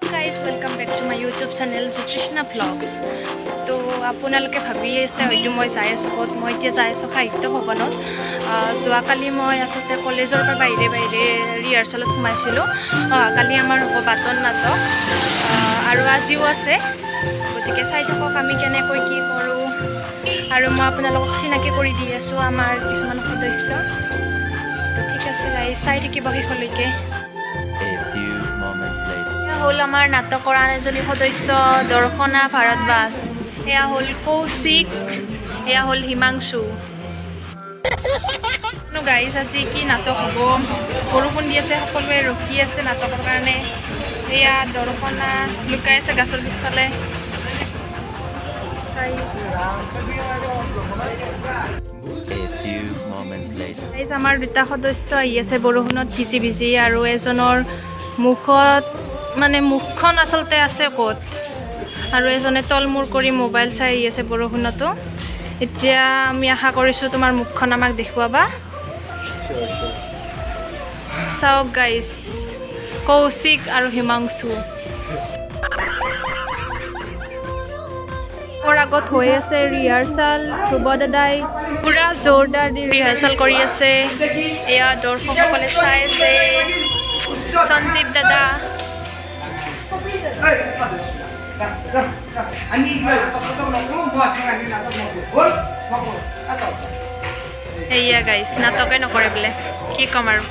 guys, welcome back to my YouTube channel Trishna Vlogs. তো আপোনালোকে ভাবি আছে হয়তো মই যাই আছোঁ ক'ত মই এতিয়া যাই আছোঁ সাহিত্য ভৱনত যোৱাকালি মই আচলতে কলেজৰ পৰা বাহিৰে ৰিহাৰ্চেলত সোমাইছিলোঁ কালি আমাৰ হ'ব বাটন নাটক আৰু আজিও আছে গতিকে চাই থাকক আমি কেনেকৈ কি কৰোঁ আৰু মই আপোনালোকক চিনাকি কৰি দি আছোঁ আমাৰ কিছুমান সদস্য তো ঠিক আছে গাইজ চাই থাকিব শেষলৈকে হল আমাৰ নাটকৰ আন এজনী সদস্য দৰ্শনা ভাৰতবাস এয়া হল কৌশিক এয়া হল হিমাংশু গাইজ আজি কি নাটক হ'ব বৰষুণ দি আছে সকলোৱে ৰখি আছে নাটকৰ কাৰণে এয়া দৰ্শনা লুকাই আছে গাছৰ পিছফালে আমাৰ দুটা সদস্য আহি আছে বৰষুণত ভিজি ভিজি আৰু এজনৰ মুখত মানে মুখখন আচলতে আছে ক'ত আৰু এজনে তলমূৰ কৰি মোবাইল চাই আহি আছে বৰষুণতো এতিয়া আমি আশা কৰিছোঁ তোমাৰ মুখখন আমাক দেখুৱাবা চাওক গাইজ কৌশিক আৰু হিমাংশু মোৰ আগত হৈ আছে ৰিহাৰ্চেল ধ্ৰুৱ দাদাই পুৰা জোৰদাৰ দি ৰিহাৰ্চেল কৰি আছে এয়া দৰ্শকসকলে চাই আছে সঞ্জীৱ দাদা এয়া গাইজ নাটকে নকৰে বোলে কি ক'ম আৰু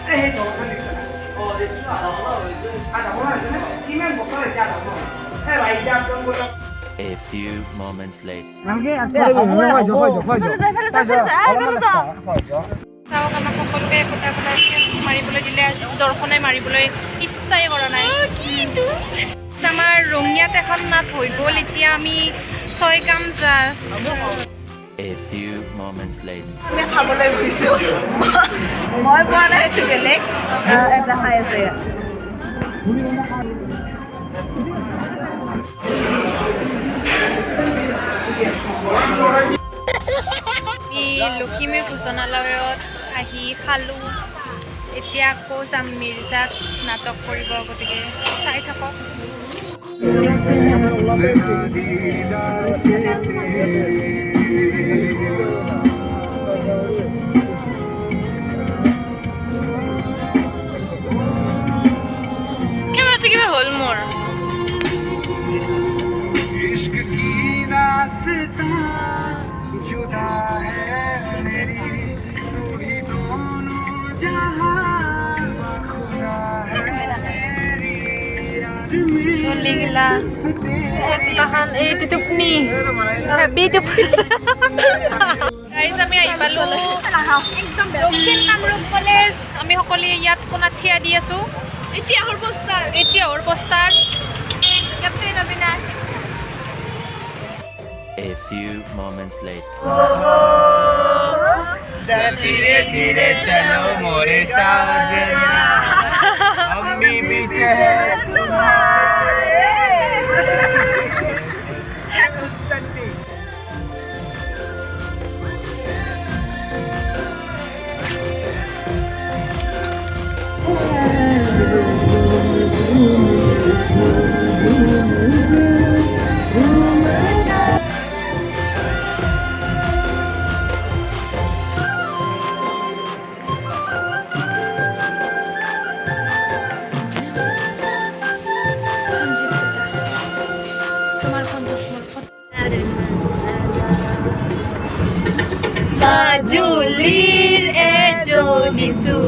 A few moments later. চাওক আমাক সকলোকে একোটা মাৰিবলৈ দিলে আজি দৰ্শনে মাৰিবলৈ ইচ্ছাই কৰা নাই আমাৰ ৰঙিয়াত এখন নাট হৈ গ'ল এতিয়া আমি ছয়গাম A few moments later. আমি খাবলৈ গৈছোঁ মই পোৱা নাই এইটো বেলেগ এটা খাই আছে লখিমী ভোজনালয়ত আহি খালোঁ এতিয়া আকৌ যাম মিৰ্জাত নাটক কৰিব গতিকে চাই থাকক কিবা হ'ল মোৰ চলি গেলা একটাখান এই টোপনি গাইজ আমি আহি পালোঁ দক্ষিণ কামৰূপ কলেজ আমি সকলোৱে ইয়াত কোনাত থিয়া দি আছোঁ এতিয়াৰ poster captain Abinash A few moments later. धीरे धीरे चलो मोरे साजना अम्मी पीछे है Julir ejo disu